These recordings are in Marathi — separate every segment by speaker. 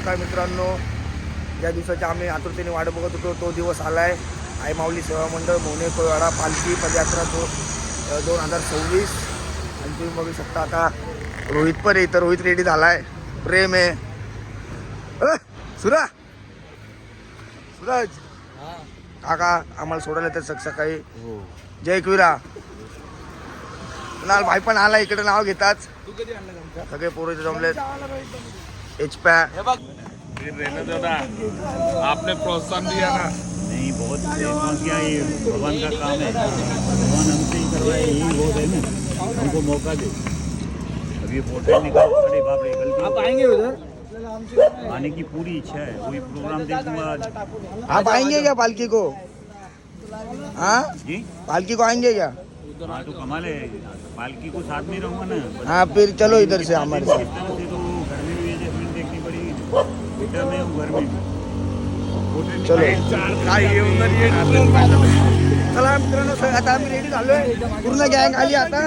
Speaker 1: नमस्कार मित्रांनो, ज्या दिवसाची आम्ही आतुरतेने वाट बघत होतो तो दिवस आलाय. आई माऊली सेवा मंडळ मोहने कोळवाडा पालखी पदयात्रा 2026. आणि तुम्ही बघू शकता आता रोहित पण आहे इथं. रोहित रेडी झालाय. प्रेम आहे. सूरज काका आम्हाला सोडायला येतात सकाळी. जय एकविरा. कुणाल भाई पण आला इकडे, नाव घेतात. सगळे पोरं इथे जमलेत. एचपॅ
Speaker 2: आपने प्रोत्साहन दिया ना.
Speaker 3: नहीं, बहुत क्या ये भगवान का काम है. भगवान हमसे ही करवाए, यही बहुत है ना, हमको मौका दे. अब ये फोटो निकाल. अरे बाप रे, गलती.
Speaker 4: आप आएंगे उधर?
Speaker 3: आने की पूरी इच्छा है. वही प्रोग्राम देखूंगा.
Speaker 1: आप आएंगे क्या पालकी को? हाँ
Speaker 3: जी
Speaker 1: पालकी को आएंगे क्या?
Speaker 3: हाँ, तो कमाल है. पालकी को साथ में रहूंगा ना.
Speaker 1: हाँ फिर चलो इधर से हमारे साथ.
Speaker 3: इस तरह से तो घर में भी एडजस्टमेंट देखनी पड़ेगी. बेटा मैं हूँ घर में.
Speaker 1: चलो
Speaker 2: काय येऊन ये
Speaker 1: चला मित्रांनो, आता आम्ही रेडी झालोय. पूर्ण गँग आली आता.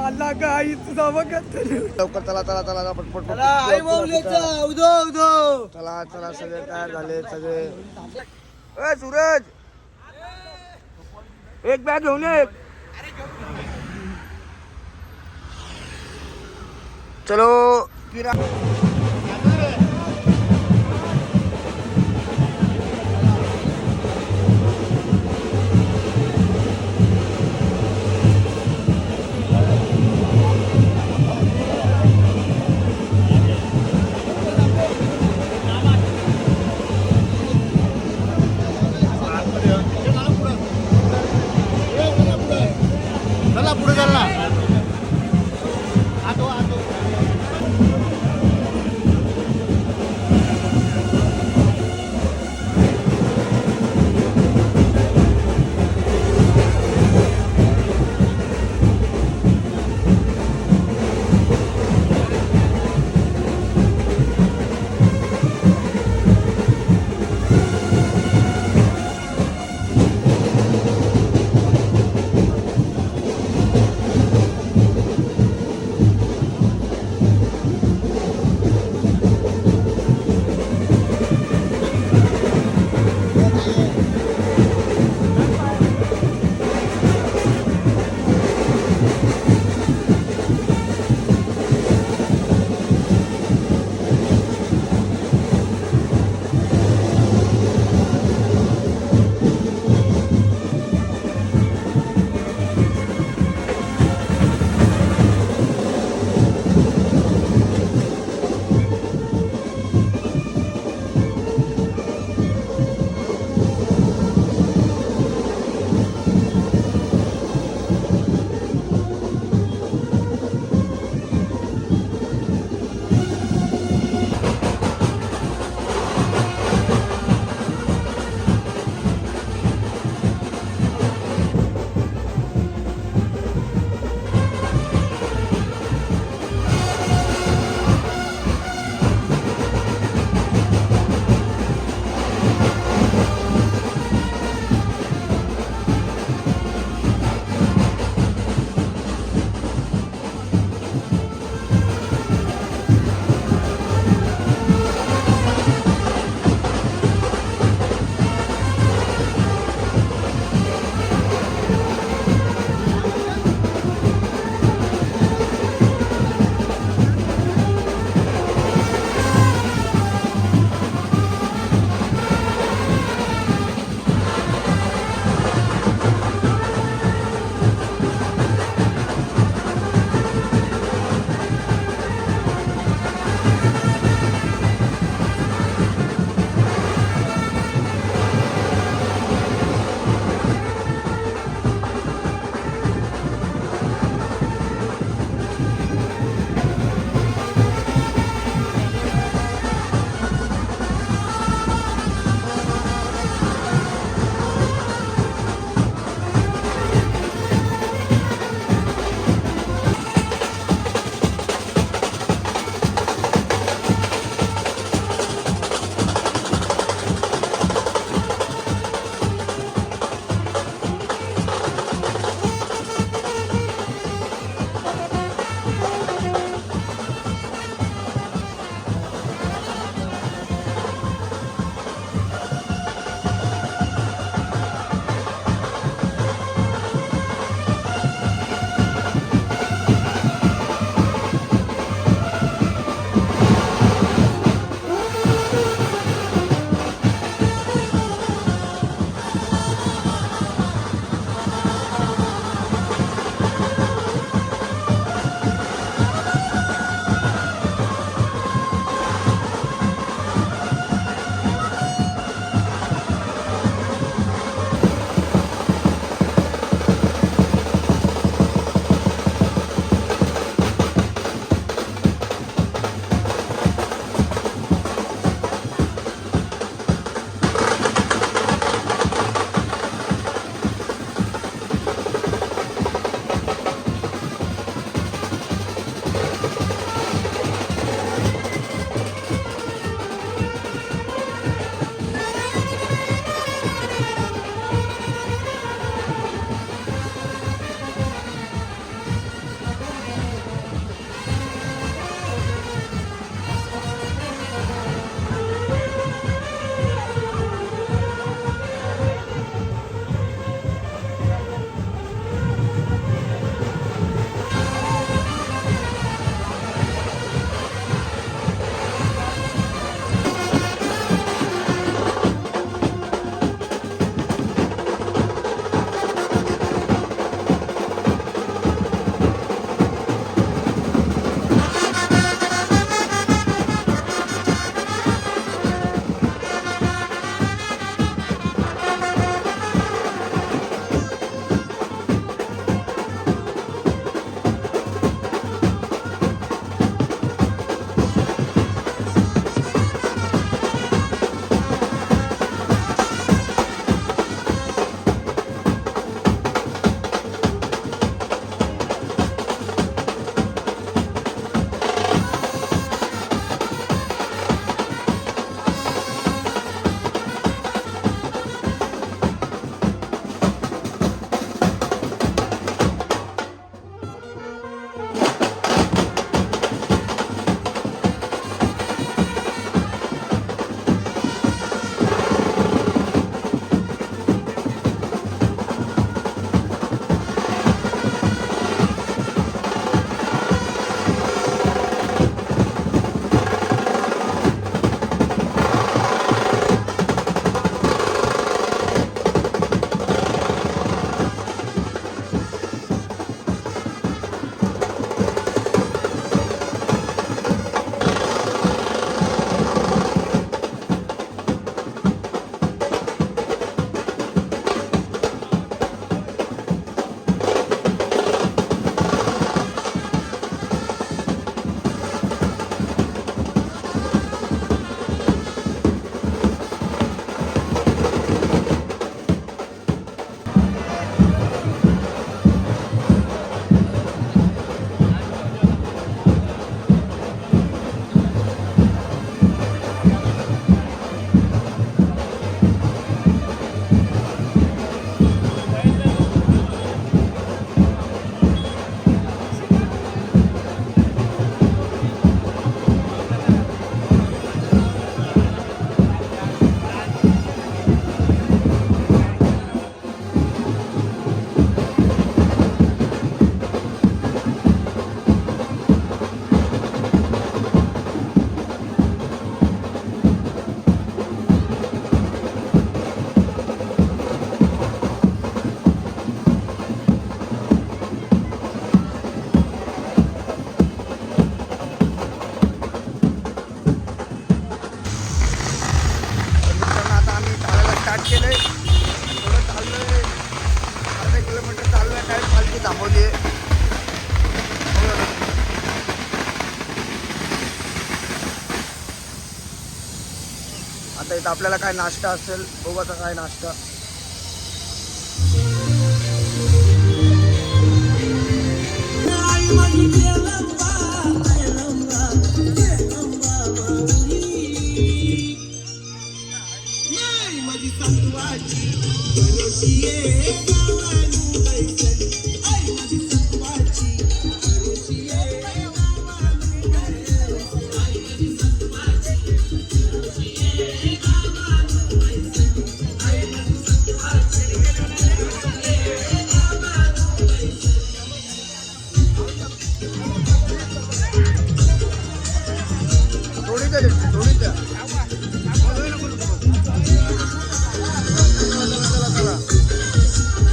Speaker 4: अल्लाह का आई तुझा बघत
Speaker 1: लवकर चला चला चला पटपट
Speaker 4: आई माऊलीचा उदो उदो.
Speaker 1: चला चला सगळे तयार झाले सगळे. ए सूरज, एक बॅग घेऊन ये. चलो फिरा. आता इथं आपल्याला काय नाश्ता असेल, बघू आता काय नाश्ता.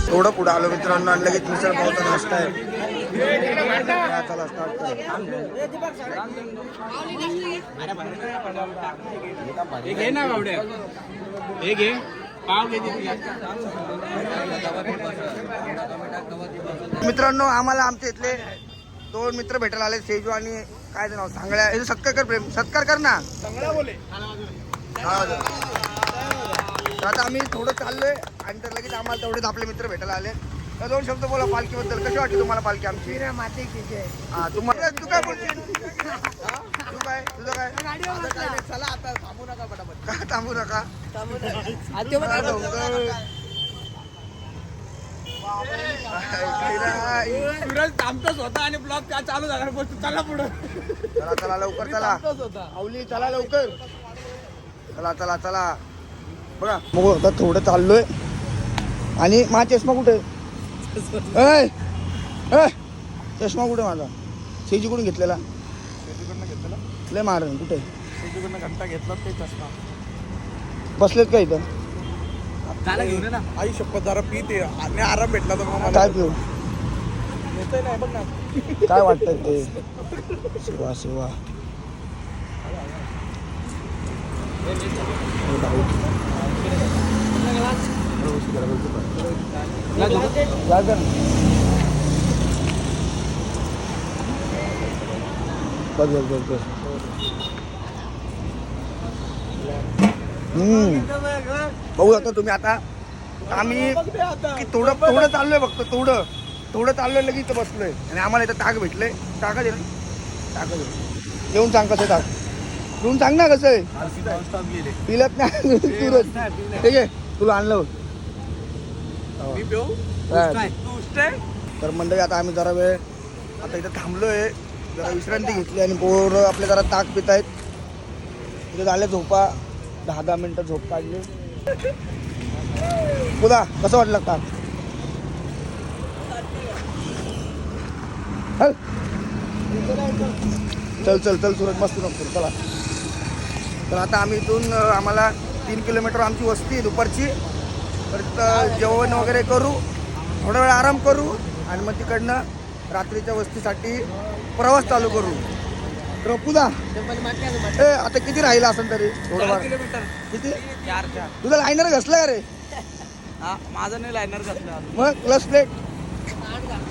Speaker 1: थोडं पुढे आलो मित्रांनो आणि लगेच मिसळ पावचा नाश्ता आहे. चला स्टार्ट करा. मित्रांनो आम्हाला आमच्या इथले 2 मित्र भेटायला आले, सेजू आणि काय ते नाव सांगल्या. हे सत्कार कर, प्रेम सत्कार कर ना. हा तर आता आम्ही थोडं चाललोय आणि तर लगेच आम्हाला तेवढेच आपले मित्र भेटायला आले. तर 2 शब्द बोला पालखीबद्दल. कशी वाटते तुम्हाला पालखी आमची? हा तुम्हाला तू काय बोलशील? तू काय तुझं काय? चला आता थांबू नका पटापट. का थांबू नका?
Speaker 4: थांबतच होता आणि ब्लॉग का चालू झाला चला पुढे.
Speaker 1: चला चला लवकर चला. आवली चला लवकर. चला चला चला. बघा मग आता थोडं चाललोय आणि माझा चष्मा कुठे? चष्मा कुठे माझा? सेजीकडून घेतलेला. लय मार कुठे?
Speaker 4: घंटा घेतला ते चष्मा
Speaker 1: बसलेत का इथं?
Speaker 4: घेऊन ना. आई शपथ जरा पीते आणि आराम भेटला तर मग
Speaker 1: काय पिऊ?
Speaker 4: येतोय नाही बघ ना.
Speaker 1: काय वाटतंय ते? शिवा शिवा. बस बस बस बस. बघू आता तुम्ही. आता आम्ही की थोडं थोडं चाललोय फक्त. थोडं चाललोय लगेच इथं बसलोय आणि आम्हाला इथं ताक भेटलंय. ताकद आहे ना? ताकद आहे. येऊन सांग कसं ताक. येऊन सांग ना कसं आहे. पिलत नाही सूरज. ठीक आहे तुला आणलं. तर मंडळी आता आम्ही जरा वेळ आता इथं थांबलोय, जरा विश्रांती घेतली आणि पोरं आपले जरा ताक पित आहेत. इथे झाले झोपा. 10-10 मिनिटं झोप काढली. पुदा कसं वाटलं ताक? चल चल चल सूरज मस्त नको चला. तर आता आम्ही इथून आम्हाला 3 किलोमीटर आमची वस्ती आहे दुपारची. तर जेवण वगैरे करू, थोडा वेळ आराम करू आणि मग तिकडनं रात्रीच्या वस्तीसाठी प्रवास चालू करू. तर पुदा आता किती राहिला असेल तरी? थोडंफार किती? तुझं लायनर घसलं का रे?
Speaker 4: माझं नाही लायनर घातलं.
Speaker 1: मग प्लस प्लेट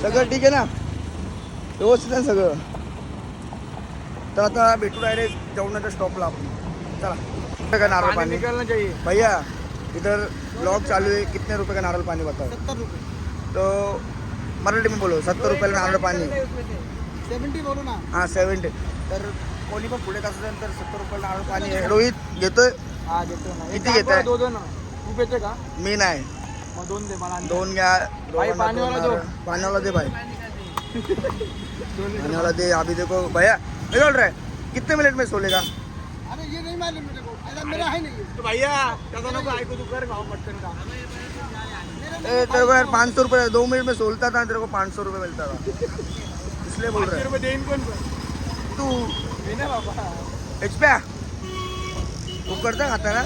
Speaker 1: सगळं ठीक आहे ना? व्यवस्थित आहे सगळं. तर आता भेटू डायरेक्ट जेवणाच्या स्टॉपला आपण. चला. का नारळ पाणी
Speaker 4: निकलना चाहिए
Speaker 1: भैया. इधर ब्लॉग चालू है. कितने रुपए का नारियल पानी बताओ?
Speaker 4: 70 रुपये.
Speaker 1: तो मराठी में बोलो. 70 रुपयाला नारळ पाणी.
Speaker 4: 70 बोलू ना.
Speaker 1: हां 70. तर कोणी पण पुढे कसं तर 70 रुपयाला नारळ पाणी आहे. रोहित घेतोय?
Speaker 4: हा देतो ना.
Speaker 1: किती घेताय?
Speaker 4: 2 ना. तू पेते का?
Speaker 1: मी नाही.
Speaker 4: मग 2 दे मला.
Speaker 1: 2 घ्या.
Speaker 4: भाई पानीवाला दो.
Speaker 1: पानीवाला दे भाई. पानीवाला दे. अभी देखो भैया मैं बोल रहा है कितने मिनट में सोलेगा?
Speaker 4: अरे ये नहीं मालूम मेरे को. ऐसा मेरा है नहीं. तो भैया कैसा नको ऐकू तू कर खाओ मटन का.
Speaker 1: तेरे को यार 500 रुपये 2 मिनट में सोलता था. तेरे को 500 रुपये मिलता था इसलिए बोल रहा है.
Speaker 4: रुपये देईन कोण
Speaker 1: तू
Speaker 4: देना बाबा.
Speaker 1: एचप्या तू करता खाता ना?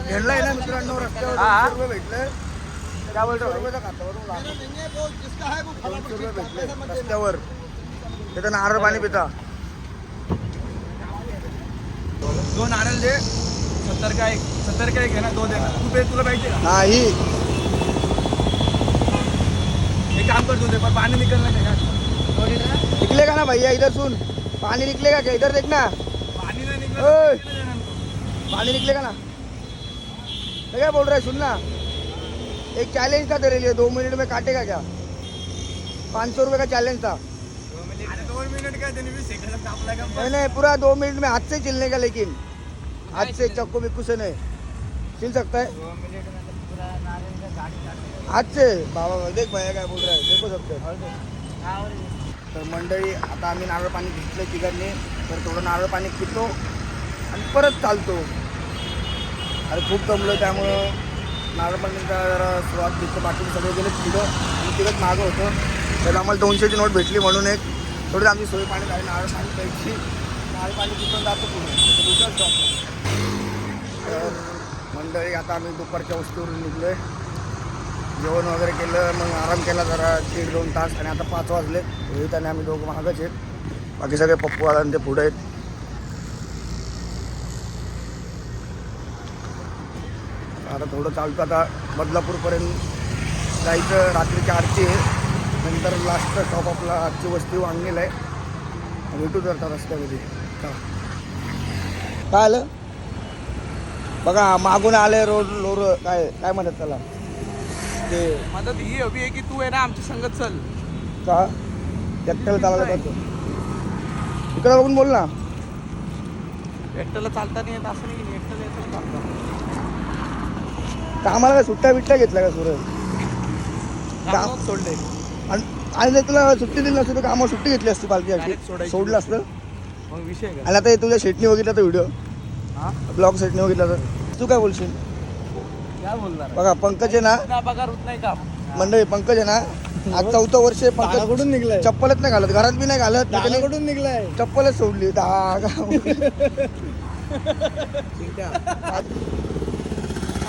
Speaker 1: घेणला आहे ना मित्रांनो रस्त्यावर 200 रुपये भेटले.
Speaker 4: क्या बोलतो?
Speaker 1: 200 रुपयाचा खात्यावरून लागतो.
Speaker 4: जिसका है वो
Speaker 1: 200 रुपये भेटले रस्त्यावर. त्याचं नारळ पाणी पिता.
Speaker 4: 2 नारळ दे. 70 का एक आहे ना. 2 दे ना. तू पे तुला पाहिजे का?
Speaker 1: नाही
Speaker 4: एक काम कर. 2 दे पण पाणी निकलना चाहिए.
Speaker 1: निकलेगा ना भैया? इधर सुन. पानी निकलेगा क्या? इधर देखना.
Speaker 4: पाणी नाही
Speaker 1: ओय.
Speaker 4: निकलं.
Speaker 1: पानी निकलेगा ना तो क्या बोल रहा है सुन ना एक चैलेंज था तेरे लिए 2 मिनट में काटेगा क्या 500 रुपये का चैलेंज था
Speaker 4: 2 मिनिट काय त्यांनी 20 सेकंदात कापला का
Speaker 1: नहीं नहीं पूरा 2 मिनट में हाथ से छिलने का लेकिन हाथ से चक्कू बिक्कू से नहीं छिल सकता है
Speaker 4: 2 मिनिट में तो पूरा नारियल का गाड़ी काट
Speaker 1: हाथ से बाबा देख भैया काय बोल रहा है देखो सकते तर मंडळी आता आम्ही नारळ पाणी घेतलं तिघांनी तर थोडं नारळ पाणी पितो आणि परत चालतो अरे खूप दमलो त्यामुळं नारळ पाणीचा जरा सुरुवात घेतो बाकी सगळे गेले तिघं आणि तिघंच मागं होतं तर आम्हाला 200ची नोट भेटली म्हणून एक थोडी आमची सोय पाणी झाली नारळ पाणी प्यायची नारळ पाणी पिऊन जातो पुढे दुसरा स्टॉप तर मंडळी आता आम्ही दुपारच्या वस्तूवरून निघलो आहे जेवण वगैरे केलं मग आराम केला जरा 1.5-2 तास आणि आता 5 वाजले रोहित आणि आम्ही दोघं मागच आहेत बाकी सगळे पप्पू आला आणि ते पुढे आहेत आता थोडं चालतं आता बदलापूरपर्यंत जायचं रात्रीची आरती आहे नंतर लास्ट स्टॉप आपला आजची वस्ती वांगेला आहे भेटू जर रस्त्यामध्ये काय आलं बघा मागून आले रोड लोर काय काय म्हणतात त्याला ते
Speaker 4: मदत ही हवी आहे की तू आहे ना आमच्या संगत चल
Speaker 1: का एकट्याला चालायला पाहिजे इकडे बघून बोल ना
Speaker 4: एकट्याला चालता नाही येत असं नाही की एकट्याला येतं चालतं
Speaker 1: कामाला काय सुट्ट्या बिट्ट्या घेतल्या का सूरज
Speaker 4: कामात सोडले
Speaker 1: आणि जर तुला सुट्टी दिली नसती तर कामावर सुट्टी घेतली असती
Speaker 4: Direct
Speaker 1: पालखी
Speaker 4: सोडायची.
Speaker 1: सोडलं असतं
Speaker 4: मग विषय काय
Speaker 1: आणि आता हे तुझ्या शेटनी बघितला तर व्हिडिओ
Speaker 4: हा
Speaker 1: ब्लॉग सेटनी बघितला तर तू काय बोलशील
Speaker 4: काय बोलणार
Speaker 1: बघा पंकज आहे ना
Speaker 4: उतना पगार होत नाही का
Speaker 1: मंडळी पंकज आहे ना आज 4थं वर्ष आहे पंकज
Speaker 4: कुठून निघलाय
Speaker 1: चप्पलच नाही घालत घरात बी नाही घालत त्याने
Speaker 4: कुठून निघलाय
Speaker 1: चप्पलच सोडली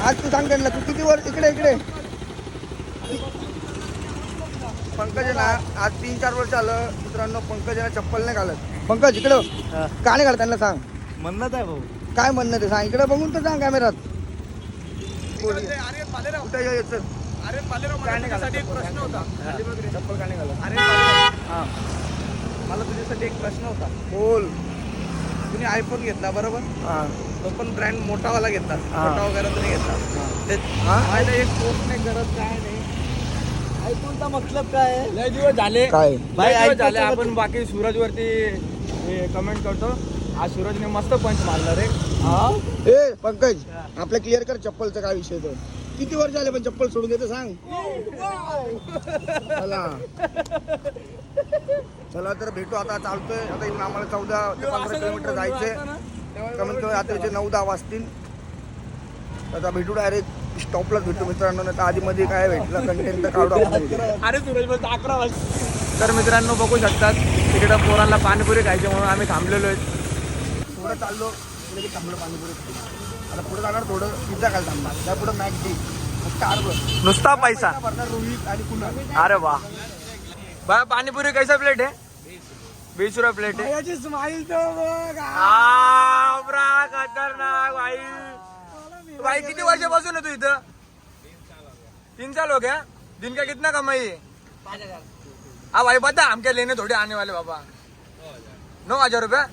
Speaker 1: आज तू सांग त्यांना तू किती वर्ष इकडे इकडे पंकज आहे ना आज 3-4 वर्ष आलं मित्रांनो पंकज आहे ना चप्पल नाही घालत पंकज इकडे का नाही घालत त्यांना सांग
Speaker 4: म्हणत आहे भाऊ
Speaker 1: काय म्हणणं ते सांग इकडे बघून तर सांग कॅमेरात
Speaker 4: अरे पालेराव
Speaker 1: कुठे यायचं
Speaker 4: अरे पालेराव मला तुझ्यासाठी एक प्रश्न होता
Speaker 1: चप्पल का नाही घालत
Speaker 4: अरे
Speaker 1: हां
Speaker 4: मला तुझ्यासाठी एक प्रश्न होता
Speaker 1: बोल
Speaker 4: तुम्ही आयफोन घेतला बरोबर
Speaker 1: हां
Speaker 4: तो पण ब्रँड मोठावाला घेतला
Speaker 1: हा.
Speaker 4: छोटा वगैरे तर नाही घेतला ते
Speaker 1: हा?
Speaker 4: माझ्या एक पोस्ट नाही करत काय नाही आयफोनचा मतलब काय आहे लय दिवस झाले
Speaker 1: काय
Speaker 4: लय दिवस झाले आपण बाकी सूरजवरती कमेंट करतो आज सूरजने मस्त पंच मारला रे
Speaker 1: ए पंकज आपलं क्लिअर कर चप्पलचा काय विषय तो किती वर्ष झाले पण चप्पल सोडून देते सांग चला चला तर भेटू आता चालतोय आता इथून आम्हाला 14 ते 15 किलोमीटर जायचंय कमीत कमी रात्रीचे 9-10 वाजतील तर आता भेटू डायरेक्ट स्टॉपलाच भेटू मित्रांनो नाही तर आधी मध्ये काय भेटलं कंटेंट तर काढू आपण
Speaker 4: अरे सूरज बोलतो 11 वाजता तर मित्रांनो बघू शकतात तिकडं पोरांना पाणीपुरी खायची म्हणून आम्ही थांबलेलो आहेत
Speaker 1: थोडं चाललो पुढे की थांबलो पाणीपुरी आता पुढे जाणार थोडं पिझ्झा खायला थांबणार त्या पुढं मॅकडी स्टार
Speaker 4: नुसता पैसा
Speaker 1: भरणार रोहित आणि कुणाल
Speaker 4: अरे वा बा पाणीपुरी कैसा प्लेट है 20 रुपये प्लेट है
Speaker 1: याची स्माईल तो बघ
Speaker 4: ब्रा खतरनाक भाई भाई किती वर्षापासून आहे तू इथं 3 साल हो गया दिन का कितना कमाई है 5,000 हाँ भाई बता हम क्या लेने थोड़े आने वाले बाबा 9,000 रुपये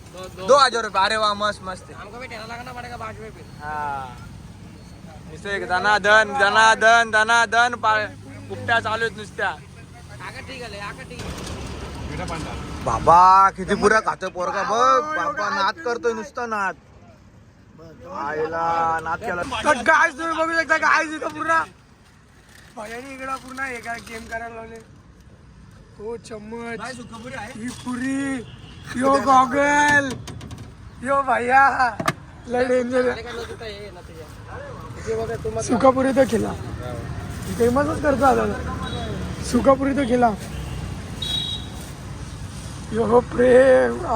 Speaker 4: 2,000 रुपये अरे वाह मस्त मस्त हमको भी ठेला लगाना पड़ेगा बाद में फिर हाँ नुसतं एक दनादन दनादन दनादन कुपट्या चालू आहेत नुसत्या बाबा किती पुऱ्या खातोय पोरगा बघ बाबा नाद करतोय नुसतं नाद आईला नाद केला काय तुम्ही बघू शकता काय तिथं पूर्ण
Speaker 1: भयानी इकडं पूर्ण एका गेम करायला लावले हो चम्मच ही पुरी यो गॉगल यो भैया लय डेंजर सुकापुरी तो खिला फेमसच करतो आता सुकापुरी तो खिला यो प्रेम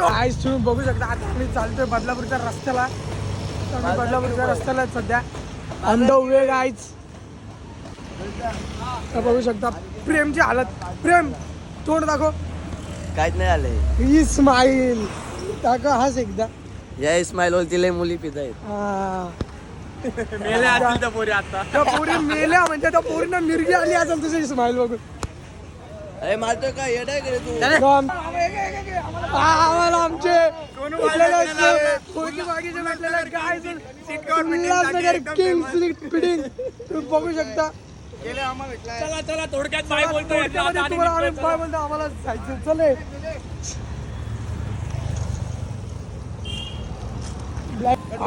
Speaker 1: आईस तुम्ही बघू शकता आता आम्ही चालतोय बदलापूरच्या रस्त्याला आम्ही बदलापूरच्या रस्त्याला आहेत सध्या ऑन द वे गाईज बघू शकता प्रेमची हालत प्रेम तोंड दाखव
Speaker 5: काहीच नाही आलंय
Speaker 1: ही स्माईल दाखव हाच एकदा
Speaker 5: या इस्माईल बोलती लय मुली पित आहेत
Speaker 1: हा.
Speaker 4: मेले असतील पोरी आता
Speaker 1: त्या पोरी मेल्या म्हणजे त्या पोरींना मिरगी आली असेल तुझी स्माईल बघून
Speaker 5: अरे मारतो का येड आहे का रे तू
Speaker 6: आम्हाला आमचे उल्हासनगर किंग्स लीग फिडिंग तुम्ही बघू शकता.
Speaker 4: चला चला थोडक्यात बाय बोलतोय
Speaker 6: थोडक्यामध्ये तुम्हाला आम्ही काय बोलतो आम्हाला जायचं चले.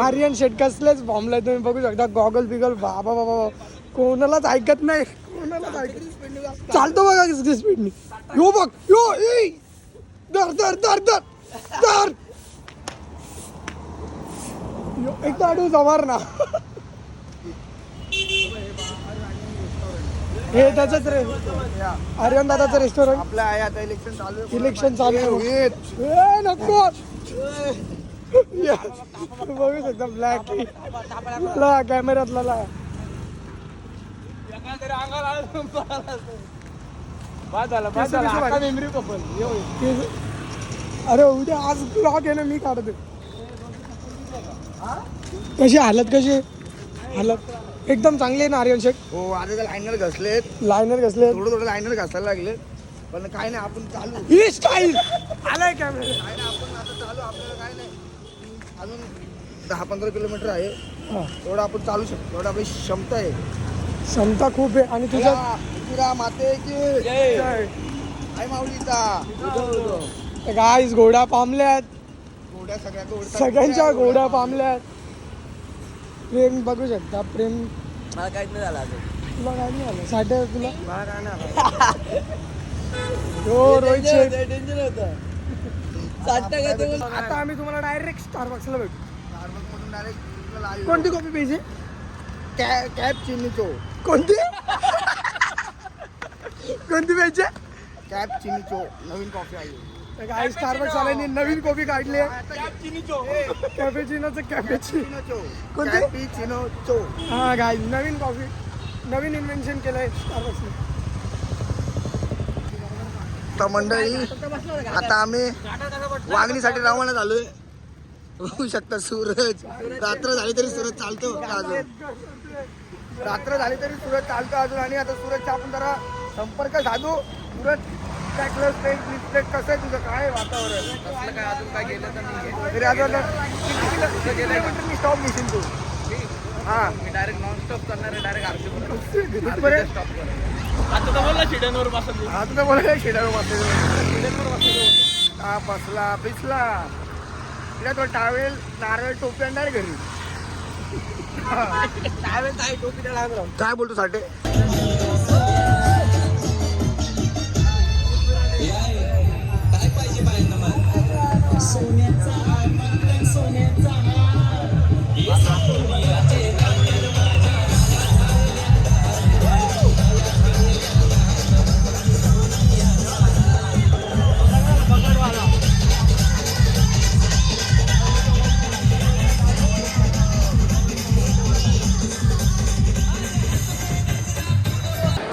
Speaker 6: आर्यन शेट कसलेच फॉर्मला तुम्ही बघू शकता. गॉगल बिगल बाबा बाबा कोणालाच ऐकत नाही, कोणालाच ऐकत चालतो बघा किती स्पीडनी. यो बघ यो ए दर दर दर दर दर यो एकदा अडू जमार ना. हे त्याचंच रे आर्यन दादाचं रेस्टॉरंट.
Speaker 1: आपलं आहे आता इलेक्शन चालू आहे.
Speaker 6: इलेक्शन चालू आहे. ए नको Yes. बघू शकता ब्लॅक ला कॅमेऱ्यातला ला. अरे उद्या आज ब्लॉग आहे ना मी काढते. कशी हालत कशी हालत एकदम चांगली आहे ना आर्यन शेख.
Speaker 1: हो आता ते लायनर घसलेत,
Speaker 6: लायनर घसले
Speaker 1: थोडं थोडं लायनर घासायला लागले, पण काय नाही आपण चालू.
Speaker 6: ही स्टाईल आलाय कॅमेरा.
Speaker 1: काय नाही आपण आता चालू. आपल्याला काय नाही अजून 10-15 किलोमीटर आहे, तेवढं आपण चालू शकतो, तेवढं आपली क्षमता आहे.
Speaker 6: क्षमता खूप आहे. आणि तुझ्या
Speaker 1: तुझ्या मातेची आई माऊलीचा
Speaker 6: गाईस घोडा पामल्यात,
Speaker 1: घोड्या
Speaker 6: सगळ्यांच्या घोड्या पामल्यात. प्रेम बघू शकता. प्रेम
Speaker 5: मला काहीच नाही झालं अजून.
Speaker 6: तुला काय नाही आलं साठे तुला.
Speaker 1: मला काय नाही
Speaker 6: हो रोहित शेठ.
Speaker 5: टेन्शन होतं 60% ते बोल.
Speaker 6: आता आम्ही तुम्हाला डायरेक्ट स्टारबक्सला भेटू.
Speaker 1: स्टारबक्समधून डायरेक्ट
Speaker 6: कोणती कॉफी पाहिजे?
Speaker 1: कॅप चिनीचो,
Speaker 6: कोणती कोणती पाहिजे?
Speaker 1: कॅप चिनीचो नवीन कॉफी आहे.
Speaker 6: काय स्टारबक्स वाल्यांनी नवीन कॉफी काढली आहे. कॅपेचिनोचं कॅपेचिनो. कोणती?
Speaker 1: कॅपिचिनोचो.
Speaker 6: हा गाय नवीन कॉफी, नवीन इन्व्हेन्शन केलंय स्टारबक्सने.
Speaker 1: तर मंडळी आता आम्ही वागणीसाठी रवाना झालोय. बघू शकता सूरज. रात्र झाली तरी सूरज चालतो अजून. रात्र झाली तरी सूरज चालतो अजून. आणि आता सूरजचा आपण जरा संपर्क साधू. सूरज काय क्लस प्लेट कसं आहे तुझं, काय वातावरण?
Speaker 4: कसलं काय अजून काय गेलं तर नाही
Speaker 1: तरी अजून किती किलोमीटर मी स्टॉप घेशील तू? हा
Speaker 4: मी डायरेक्ट नॉन स्टॉप करणार आहे. डायरेक्ट आरती
Speaker 1: बरे
Speaker 4: आता तर बोलला शिड्यांवर बसत.
Speaker 1: आता तर बोला शेडावर बसला. हा बसला पिसला तिला तो टावेल नारळ टोपी आणणार घरी. काय बोलतो साठे?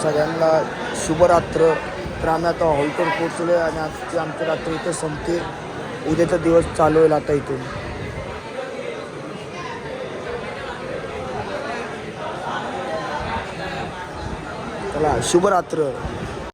Speaker 1: सगळ्यांना शुभरात्र. तर आम्ही आता हॉल्टवर पोहोचलो आहे आणि आजची आमची रात्र इथं संपते. उद्याचा दिवस चालू होईल आता इथून. चला शुभरात्र.